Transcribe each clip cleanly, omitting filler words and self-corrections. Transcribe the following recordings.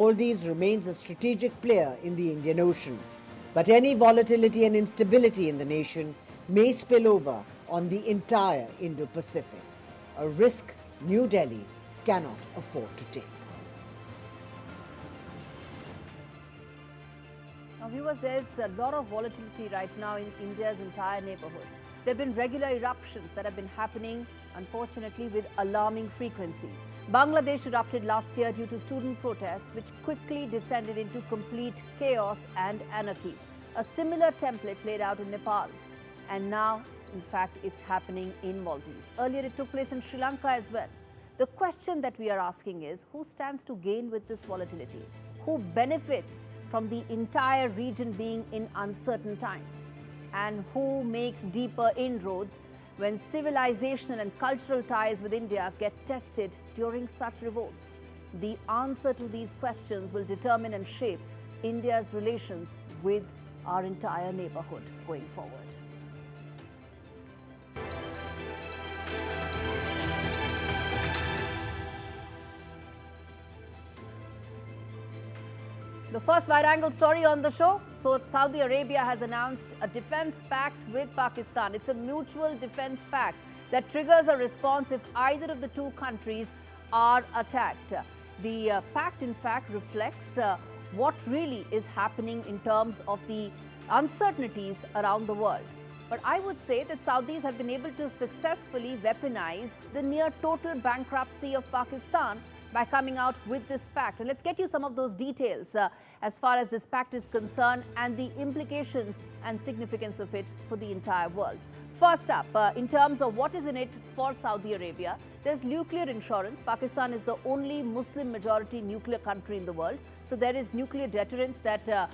Maldives remains a strategic player in the Indian Ocean. But any volatility and instability in the nation may spill over on the entire Indo-Pacific, a risk New Delhi cannot afford to take. Now, viewers, there's a lot of volatility right now in India's entire neighborhood. There have been regular eruptions that have been happening, unfortunately, with alarming frequency. Bangladesh erupted last year due to student protests, which quickly descended into complete chaos and anarchy. A similar template played out in Nepal. And now, in fact, it's happening in Maldives. Earlier, it took place in Sri Lanka as well. The question that we are asking is, who stands to gain with this volatility? Who benefits from the entire region being in uncertain times? And who makes deeper inroads when civilizational and cultural ties with India get tested during such revolts? The answer to these questions will determine and shape India's relations with our entire neighborhood going forward. The first wide-angle story on the show. So Saudi Arabia has announced a defense pact with Pakistan. It's a mutual defense pact that triggers a response if either of the two countries are attacked. The pact, in fact, reflects what really is happening in terms of the uncertainties around the world. But I would say that Saudis have been able to successfully weaponize the near total bankruptcy of Pakistan by coming out with this pact. And let's get you some of those details as far as this pact is concerned and the implications and significance of it for the entire world. First up, in terms of what is in it for Saudi Arabia, there's nuclear insurance. Pakistan is the only Muslim majority nuclear country in the world. So there is nuclear deterrence that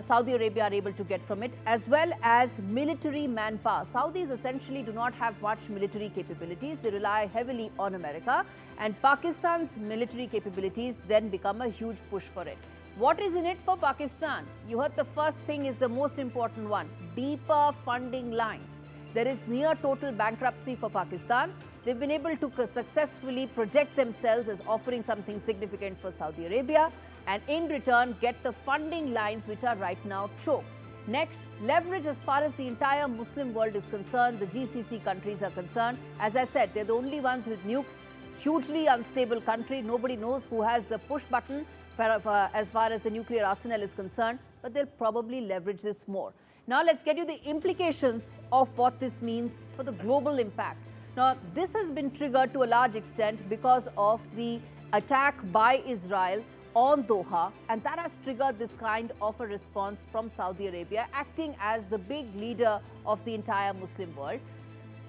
Saudi Arabia are able to get from it, as well as military manpower. Saudis essentially do not have much military capabilities. They rely heavily on America, and Pakistan's military capabilities then become a huge push for it. What is in it for Pakistan? You heard the first thing is the most important one: deeper funding lines. There is near total bankruptcy for Pakistan. They've been able to successfully project themselves as offering something significant for Saudi Arabia, and in return get the funding lines which are right now choked. Next, leverage as far as the entire Muslim world is concerned, the GCC countries are concerned. As I said, they're the only ones with nukes, hugely unstable country. Nobody knows who has the push button as far as the nuclear arsenal is concerned, but they'll probably leverage this more. Now let's get you the implications of what this means for the global impact. Now, this has been triggered to a large extent because of the attack by Israel on Doha, and that has triggered this kind of a response from Saudi Arabia, acting as the big leader of the entire Muslim world.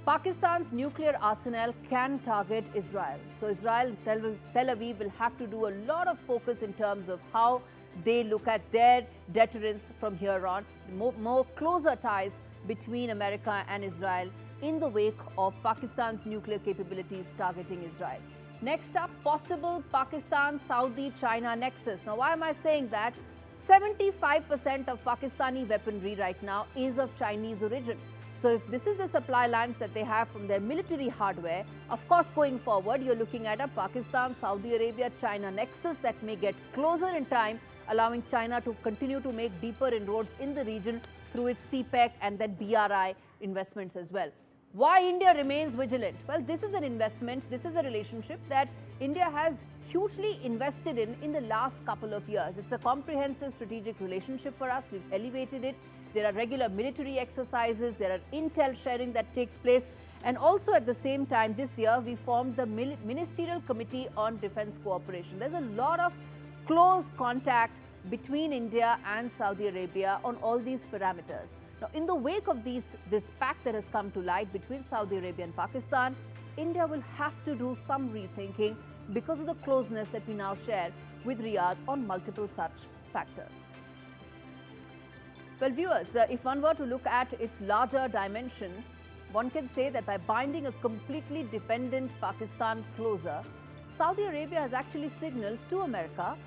Pakistan's nuclear arsenal can target Israel. So Israel, Tel Aviv will have to do a lot of focus in terms of how they look at their deterrence from here on, more closer ties between America and Israel in the wake of Pakistan's nuclear capabilities targeting Israel. Next up, possible Pakistan-Saudi-China nexus. Now, why am I saying that? 75% of Pakistani weaponry right now is of Chinese origin. So if this is the supply lines that they have from their military hardware, of course, going forward, you're looking at a Pakistan-Saudi Arabia-China nexus that may get closer in time, allowing China to continue to make deeper inroads in the region through its CPEC and then BRI investments as well. Why India remains vigilant? Well, this is an investment, this is a relationship that India has hugely invested in the last couple of years. It's a comprehensive strategic relationship for us. We've elevated it. There are regular military exercises, there are intel sharing that takes place. And also at the same time, this year, we formed the Ministerial Committee on Defense Cooperation. There's a lot of close contact between India and Saudi Arabia on all these parameters. Now, in the wake of this pact that has come to light between Saudi Arabia and Pakistan, India will have to do some rethinking because of the closeness that we now share with Riyadh on multiple such factors. Well, viewers, if one were to look at its larger dimension, one can say that by binding a completely dependent Pakistan closer, Saudi Arabia has actually signaled to America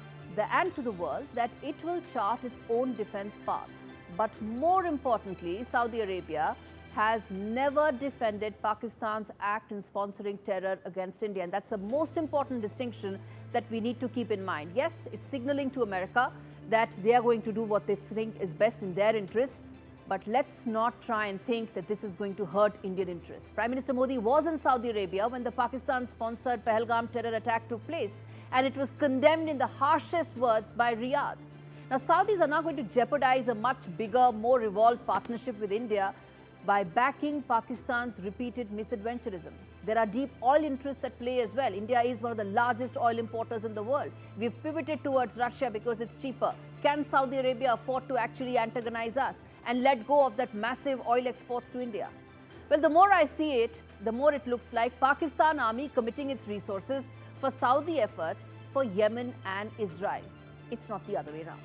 and to the world that it will chart its own defense path. But more importantly, Saudi Arabia has never defended Pakistan's act in sponsoring terror against India. And that's the most important distinction that we need to keep in mind. Yes, it's signaling to America that they are going to do what they think is best in their interests. But let's not try and think that this is going to hurt Indian interests. Prime Minister Modi was in Saudi Arabia when the Pakistan-sponsored Pahalgam terror attack took place, and it was condemned in the harshest words by Riyadh. Now, Saudis are now going to jeopardize a much bigger, more evolved partnership with India by backing Pakistan's repeated misadventurism. There are deep oil interests at play as well. India is one of the largest oil importers in the world. We've pivoted towards Russia because it's cheaper. Can Saudi Arabia afford to actually antagonize us and let go of that massive oil exports to India? Well, the more I see it, the more it looks like Pakistan army committing its resources for Saudi efforts for Yemen and Israel. It's not the other way around.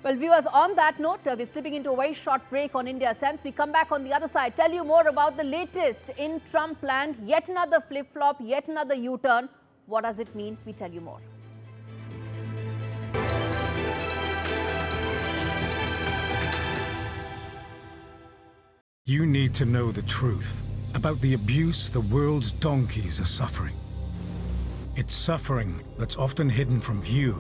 Well, viewers, on that note, we're slipping into a very short break on India Sense. We come back on the other side, tell you more about the latest in Trump land, yet another flip-flop, yet another U-turn. What does it mean? We tell you more. You need to know the truth about the abuse the world's donkeys are suffering. It's suffering that's often hidden from view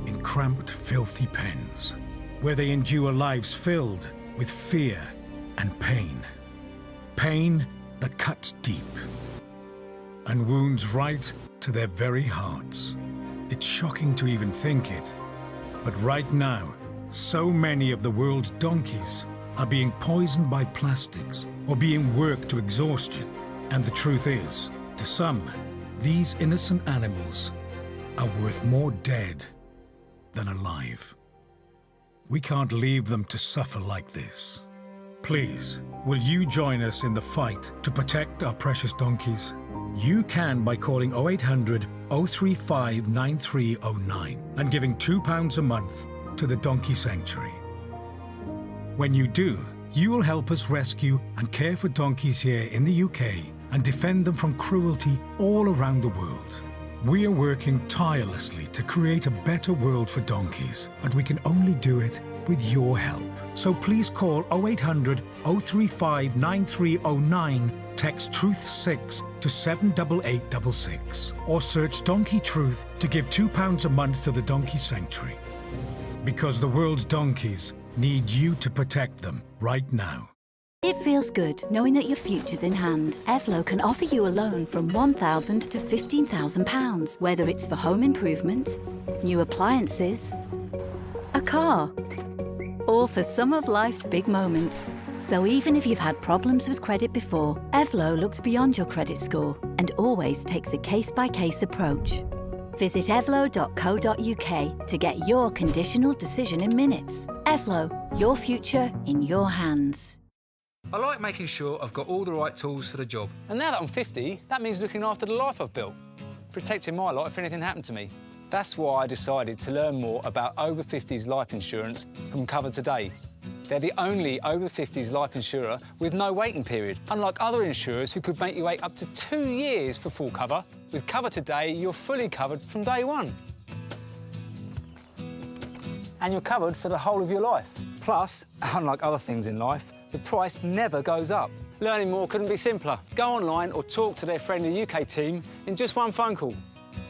in cramped, filthy pens, where they endure lives filled with fear and pain. Pain that cuts deep and wounds right to their very hearts. It's shocking to even think it, but right now, so many of the world's donkeys are being poisoned by plastics or being worked to exhaustion. And the truth is, to some, these innocent animals are worth more dead than alive. We can't leave them to suffer like this. Please, will you join us in the fight to protect our precious donkeys? You can by calling 0800 035 9309 and giving £2 a month to the Donkey Sanctuary. When you do, you will help us rescue and care for donkeys here in the UK and defend them from cruelty all around the world. We are working tirelessly to create a better world for donkeys, but we can only do it with your help. So please call 0800 035 9309, text TRUTH6 to 78866, or search Donkey Truth to give £2 a month to the Donkey Sanctuary. Because the world's donkeys need you to protect them right now. It feels good knowing that your future's in hand. Evlo can offer you a loan from £1,000 to £15,000, whether it's for home improvements, new appliances, a car, or for some of life's big moments. So even if you've had problems with credit before, Evlo looks beyond your credit score and always takes a case-by-case approach. Visit evlo.co.uk to get your conditional decision in minutes. Evlo, your future in your hands. I like making sure I've got all the right tools for the job. And now that I'm 50, that means looking after the life I've built, protecting my life if anything happened to me. That's why I decided to learn more about over 50s life insurance from Cover Today. They're the only over 50s life insurer with no waiting period, unlike other insurers who could make you wait up to 2 years for full cover. With Cover Today, you're fully covered from day one. And you're covered for the whole of your life. Plus, unlike other things in life, the price never goes up. Learning more couldn't be simpler. Go online or talk to their friendly UK team in just one phone call.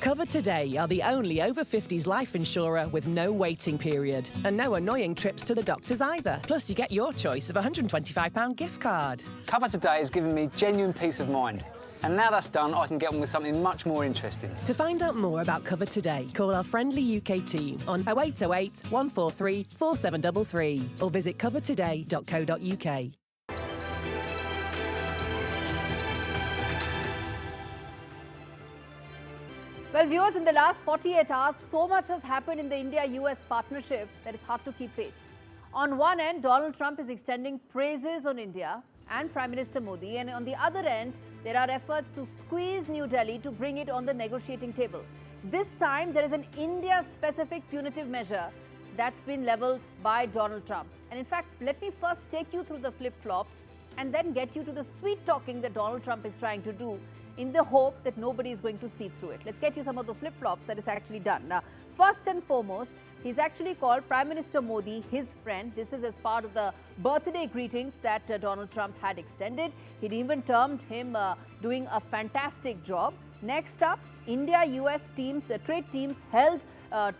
Cover Today are the only over 50s life insurer with no waiting period and no annoying trips to the doctors either. Plus, you get your choice of a £125 gift card. Cover Today has given me genuine peace of mind. And now that's done, I can get on with something much more interesting. To find out more about Cover Today, call our friendly UK team on 0808 143 4733 or visit covertoday.co.uk. Well, viewers, in the last 48 hours, so much has happened in the India-US partnership that it's hard to keep pace. On one end, Donald Trump is extending praises on India and Prime Minister Modi, and on the other end, there are efforts to squeeze New Delhi to bring it on the negotiating table. This time, there is an India-specific punitive measure that's been leveled by Donald Trump. And in fact, let me first take you through the flip-flops and then get you to the sweet talking that Donald Trump is trying to do in the hope that nobody is going to see through it. Let's get you some of the flip-flops that is actually done. Now, first and foremost, he's actually called Prime Minister Modi his friend. This is as part of the birthday greetings that Donald Trump had extended. He'd even termed him doing a fantastic job. Next up, India-US teams, trade teams held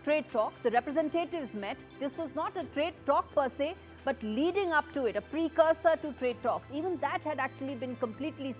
trade talks. The representatives met. This was not a trade talk per se, but leading up to it, a precursor to trade talks. Even that had actually been completely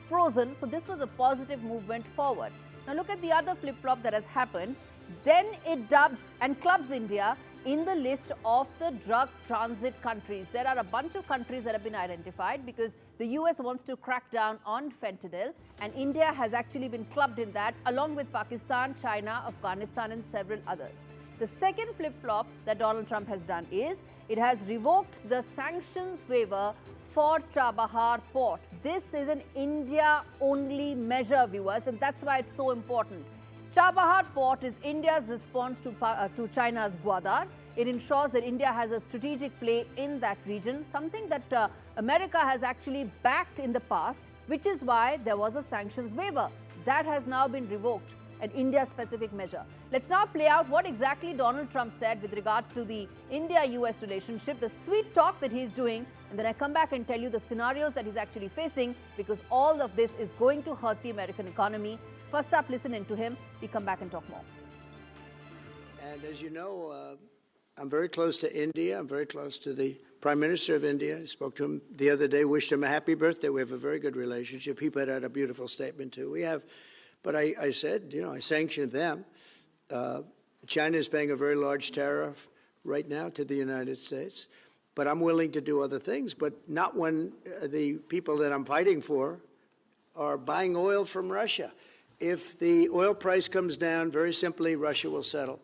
frozen. So this was a positive movement forward. Now look at the other flip-flop that has happened. Then it dubs and clubs India in the list of the drug transit countries. There are a bunch of countries that have been identified because the US wants to crack down on fentanyl, and India has actually been clubbed in that, along with Pakistan, China, Afghanistan and several others. The second flip-flop that Donald Trump has done is it has revoked the sanctions waiver for Chabahar port. This is an India-only measure, viewers, and that's why it's so important. Chabahar port is India's response to China's Gwadar. It ensures that India has a strategic play in that region, something that America has actually backed in the past, which is why there was a sanctions waiver. That has now been revoked, an India-specific measure. Let's now play out what exactly Donald Trump said with regard to the India-US relationship, the sweet talk that he's doing, and then I come back and tell you the scenarios that he's actually facing, because all of this is going to hurt the American economy. First up, listen in to him. We come back and talk more. And as you know, I'm very close to India. I'm very close to the Prime Minister of India. I spoke to him the other day, wished him a happy birthday. We have a very good relationship. He put out a beautiful statement, too. We have, but I said, you know, I sanctioned them. China is paying a very large tariff right now to the United States. But I'm willing to do other things, but not when the people that I'm fighting for are buying oil from Russia. If the oil price comes down, very simply, Russia will settle.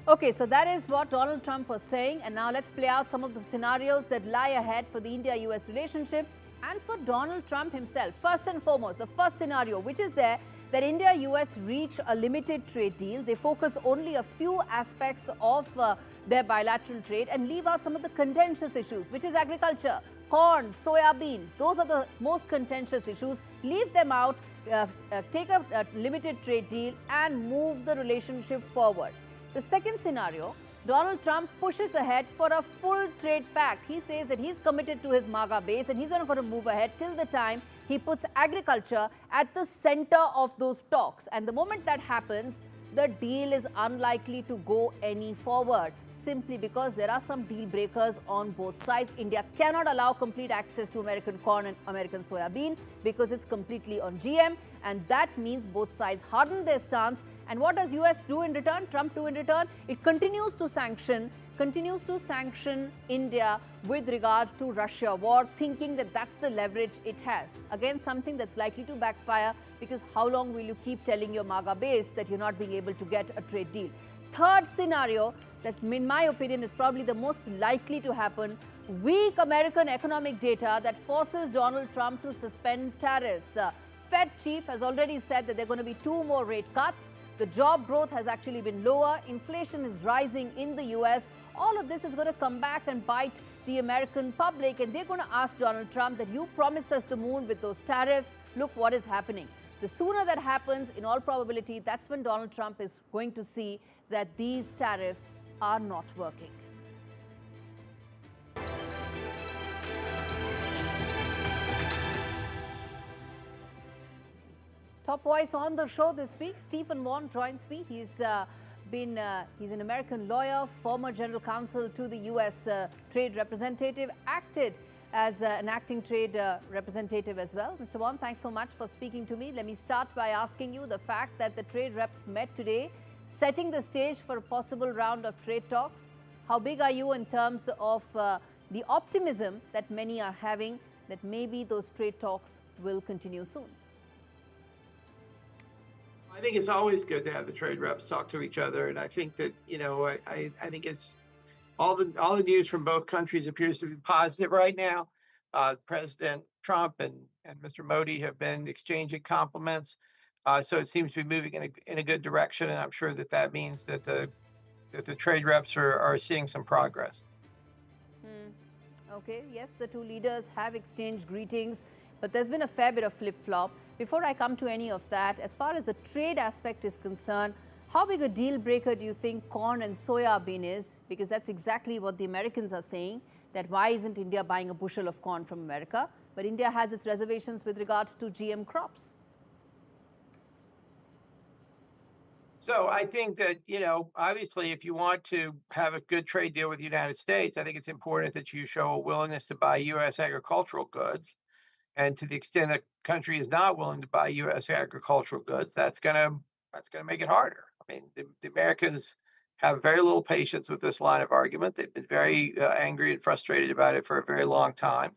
Okay, so that is what Donald Trump was saying. And now let's play out some of the scenarios that lie ahead for the India-US relationship and for Donald Trump himself. First and foremost, the first scenario, which is there, that India-US reach a limited trade deal. They focus only a few aspects of their bilateral trade and leave out some of the contentious issues, which is agriculture, corn, soya bean. Those are the most contentious issues. Leave them out, take a limited trade deal and move the relationship forward. The second scenario, Donald Trump pushes ahead for a full trade pact. He says that he's committed to his MAGA base and he's not going to move ahead till the time he puts agriculture at the center of those talks. And the moment that happens, the deal is unlikely to go any forward, simply because there are some deal breakers on both sides. India cannot allow complete access to American corn and American soya bean because it's completely on GM, and that means both sides harden their stance. And what does US do in return, Trump do in return? It continues to sanction India with regard to Russia war, thinking that that's the leverage it has. Again, something that's likely to backfire, because how long will you keep telling your MAGA base that you're not being able to get a trade deal? Third scenario, that in my opinion is probably the most likely to happen, weak American economic data that forces Donald Trump to suspend tariffs. Fed chief has already said that there are going to be 2 more rate cuts. The job growth has actually been lower. Inflation is rising in the US. All of this is going to come back and bite the American public, and they're going to ask Donald Trump that you promised us the moon with those tariffs. Look what is happening. The sooner that happens, in all probability, that's when Donald Trump is going to see that these tariffs are not working. Top voice on the show this week, Stephen Vaughn joins me. He's an American lawyer, former general counsel to the U.S. Trade Representative, acted as an acting trade representative as well. Mr. Vaughn, thanks so much for speaking to me. Let me start by asking you the fact that the trade reps met today, setting the stage for a possible round of trade talks. How big are you in terms of the optimism that many are having that maybe those trade talks will continue soon? I think it's always good to have the trade reps talk to each other, and I think that, you know, I think it's all the news from both countries appears to be positive right now. President Trump and Mr. Modi have been exchanging compliments, so it seems to be moving in a good direction, and I'm sure that means that the trade reps are seeing some progress. Okay, yes, the two leaders have exchanged greetings, but there's been a fair bit of flip-flop. before I come to any of that, as far as the trade aspect is concerned, how big a deal breaker do you think corn and soya bean is? Because that's exactly what the Americans are saying, that why isn't India buying a bushel of corn from America? But India has its reservations with regards to GM crops. So I think that, obviously, if you want to have a good trade deal with the United States, I think it's important that you show a willingness to buy U.S. agricultural goods. And to the extent that country is not willing to buy U.S. agricultural goods, that's gonna make it harder. I mean, the Americans have very little patience with this line of argument. They've been very angry and frustrated about it for a very long time.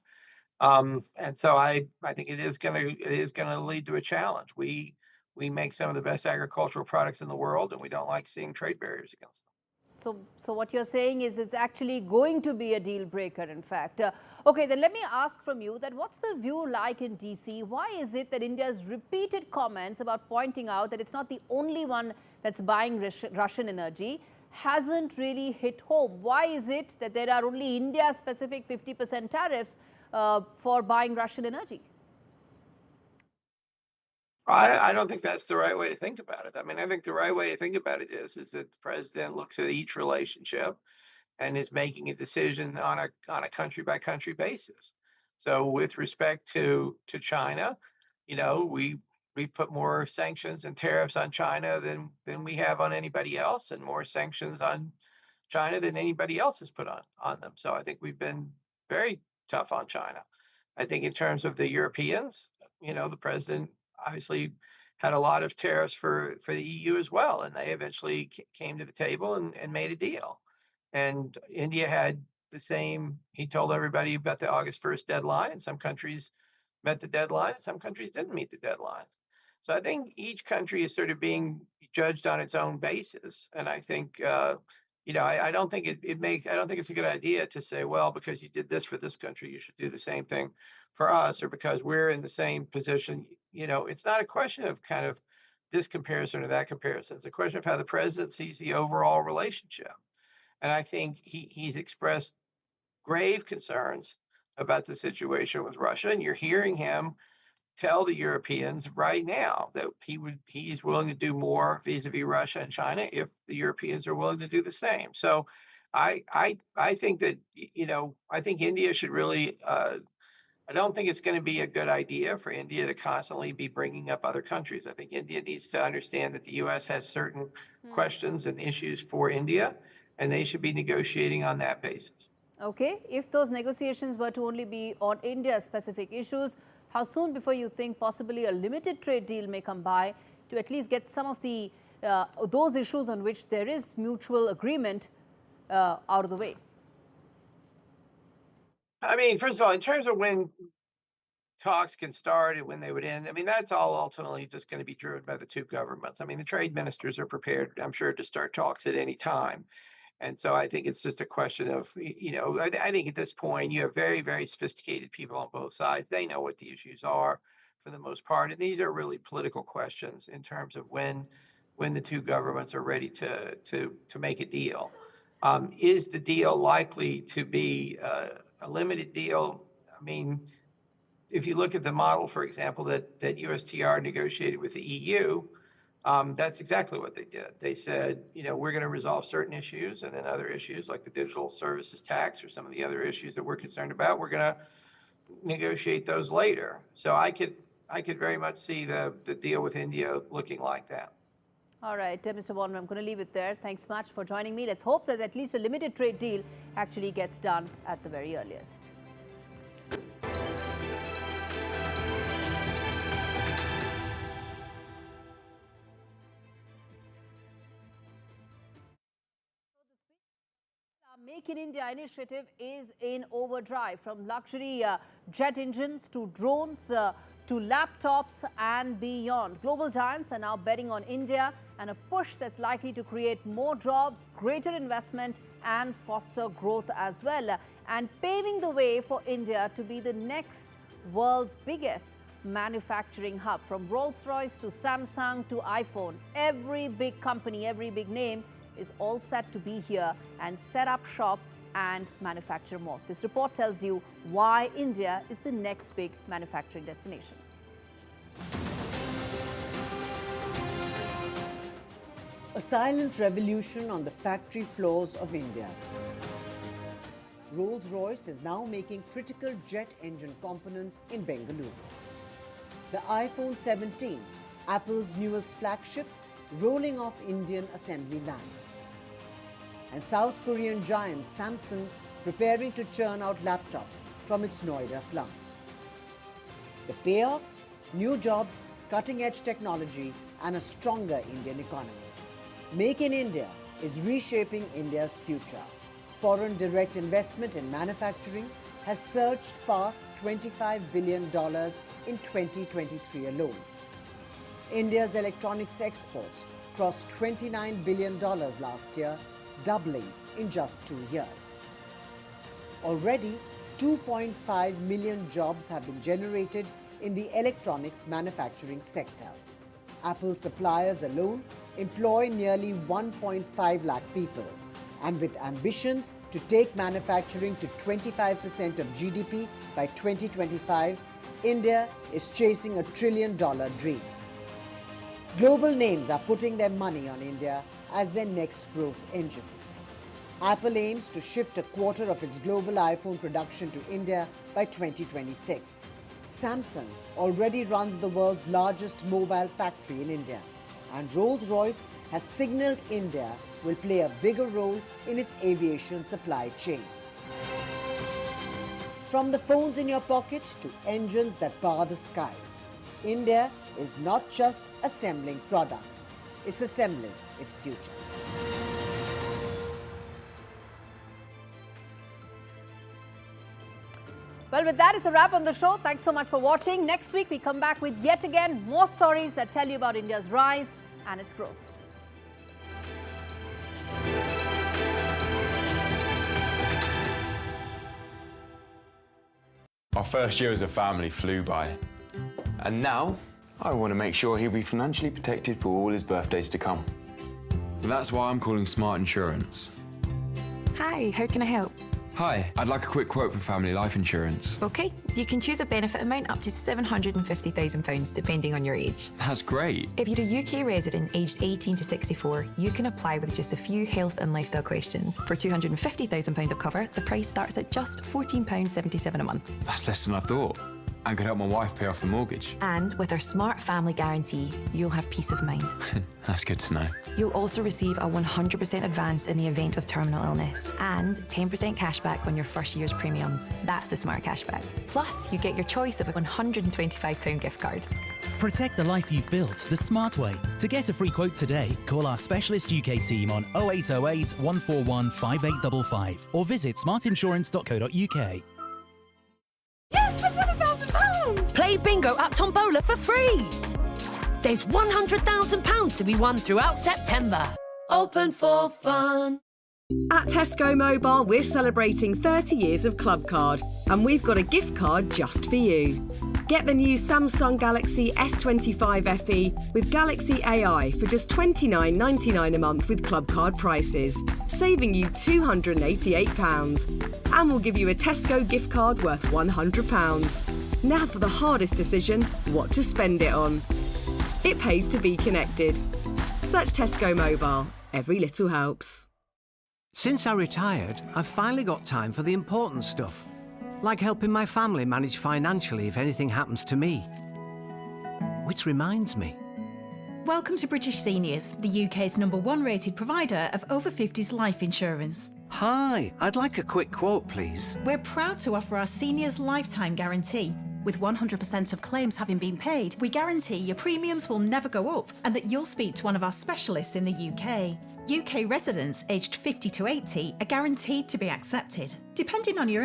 And so I think it is gonna lead to a challenge. We make some of the best agricultural products in the world, and we don't like seeing trade barriers against them. So what you're saying is it's actually going to be a deal breaker, in fact. Okay, then let me ask from you that what's the view like in DC? Why is it that India's repeated comments about pointing out that it's not the only one that's buying Russian energy hasn't really hit home? Why is it that there are only India-specific 50% tariffs for buying Russian energy? I don't think that's the right way to think about it. I mean, I think the right way to think about it is that the president looks at each relationship and is making a decision on a country by country basis. So with respect to China, we put more sanctions and tariffs on China than we have on anybody else, and more sanctions on China than anybody else has put on them. So I think we've been very tough on China. I think in terms of the Europeans, the president obviously had a lot of tariffs for the EU as well, and they eventually came to the table and made a deal. And India had the same. He told everybody about the August 1st deadline, and some countries met the deadline, and some countries didn't meet the deadline. So I think each country is sort of being judged on its own basis, and I think I don't think I don't think it's a good idea to say, well, because you did this for this country, you should do the same thing for us, or because we're in the same position. It's not a question of kind of this comparison or that comparison. It's a question of how the president sees the overall relationship. And I think he's expressed grave concerns about the situation with Russia. And you're hearing him tell the Europeans right now that he's willing to do more vis-a-vis Russia and China if the Europeans are willing to do the same. So I think that, I think India should really, I don't think it's going to be a good idea for India to constantly be bringing up other countries. I think India needs to understand that the U.S. has certain questions and issues for India, and they should be negotiating on that basis. Okay, if those negotiations were to only be on India-specific issues, how soon before you think possibly a limited trade deal may come by to at least get some of the those issues on which there is mutual agreement out of the way? I mean, first of all, in terms of when talks can start and when they would end, I mean, that's all ultimately just going to be driven by the two governments. I mean, the trade ministers are prepared, I'm sure, to start talks at any time. And so I think it's just a question of, I think at this point you have very, very sophisticated people on both sides. They know what the issues are for the most part. And these are really political questions in terms of when the two governments are ready to make a deal. Is the deal likely to be a limited deal? I mean, if you look at the model, for example, that USTR negotiated with the EU, that's exactly what they did. They said, we're going to resolve certain issues, and then other issues like the digital services tax or some of the other issues that we're concerned about, we're going to negotiate those later. So I could very much see the deal with India looking like that. All right, Mr. Waldman, I'm going to leave it there. Thanks much for joining me. Let's hope that at least a limited trade deal actually gets done at the very earliest. Make in India initiative is in overdrive, from luxury jet engines to drones to laptops and beyond. Global giants are now betting on India, and a push that's likely to create more jobs, greater investment and foster growth as well, and paving the way for India to be the next world's biggest manufacturing hub. From Rolls-Royce to Samsung to iPhone, every big company, every big name is all set to be here and set up shop and manufacture more. This report tells you why India is the next big manufacturing destination. A silent revolution on the factory floors of India. Rolls-Royce is now making critical jet engine components in Bengaluru. The iPhone 17, Apple's newest flagship, rolling off Indian assembly lines. And South Korean giant Samsung preparing to churn out laptops from its Noida plant. The payoff? New jobs, cutting-edge technology, and a stronger Indian economy. Make in India is reshaping India's future. Foreign direct investment in manufacturing has surged past $25 billion in 2023 alone. India's electronics exports crossed $29 billion last year, doubling in just 2 years. Already, 2.5 million jobs have been generated in the electronics manufacturing sector. Apple suppliers alone employ nearly 1.5 lakh people. And with ambitions to take manufacturing to 25% of GDP by 2025, India is chasing a $1 trillion dream. Global names are putting their money on India as their next growth engine. Apple aims to shift a quarter of its global iPhone production to India by 2026. Samsung already runs the world's largest mobile factory in India. And Rolls-Royce has signaled India will play a bigger role in its aviation supply chain. From the phones in your pocket to engines that power the skies, India is not just assembling products, it's assembling its future. Well, with that, it's a wrap on the show. Thanks so much for watching. Next week, we come back with yet again more stories that tell you about India's rise and its growth. Our first year as a family flew by. And now, I want to make sure he'll be financially protected for all his birthdays to come. That's why I'm calling Smart Insurance. Hi, how can I help? Hi, I'd like a quick quote for family life insurance. OK, you can choose a benefit amount up to £750,000 depending on your age. That's great. If you're a UK resident aged 18 to 64, you can apply with just a few health and lifestyle questions. For £250,000 of cover, the price starts at just £14.77 a month. That's less than I thought. And could help my wife pay off the mortgage. And with our Smart Family Guarantee, you'll have peace of mind. That's good to know. You'll also receive a 100% advance in the event of terminal illness and 10% cashback on your first year's premiums. That's the Smart Cashback. Plus, you get your choice of a £125 gift card. Protect the life you've built the smart way. To get a free quote today, call our specialist UK team on 0808 141 5855 or visit smartinsurance.co.uk. Yes, I've won £1,000! Play bingo at Tombola for free! There's £100,000 to be won throughout September. Open for fun. At Tesco Mobile, we're celebrating 30 years of Club Card, and we've got a gift card just for you. Get the new Samsung Galaxy S25 FE with Galaxy AI for just £29.99 a month with Club Card prices, saving you £288. And we'll give you a Tesco gift card worth £100. Now for the hardest decision, what to spend it on. It pays to be connected. Search Tesco Mobile. Every little helps. Since I retired, I've finally got time for the important stuff, like helping my family manage financially if anything happens to me. Which reminds me. Welcome to British Seniors, the UK's #1 rated provider of over 50s life insurance. Hi, I'd like a quick quote, please. We're proud to offer our seniors lifetime guarantee. With 100% of claims having been paid, we guarantee your premiums will never go up and that you'll speak to one of our specialists in the UK. UK residents aged 50 to 80 are guaranteed to be accepted. Depending on your age,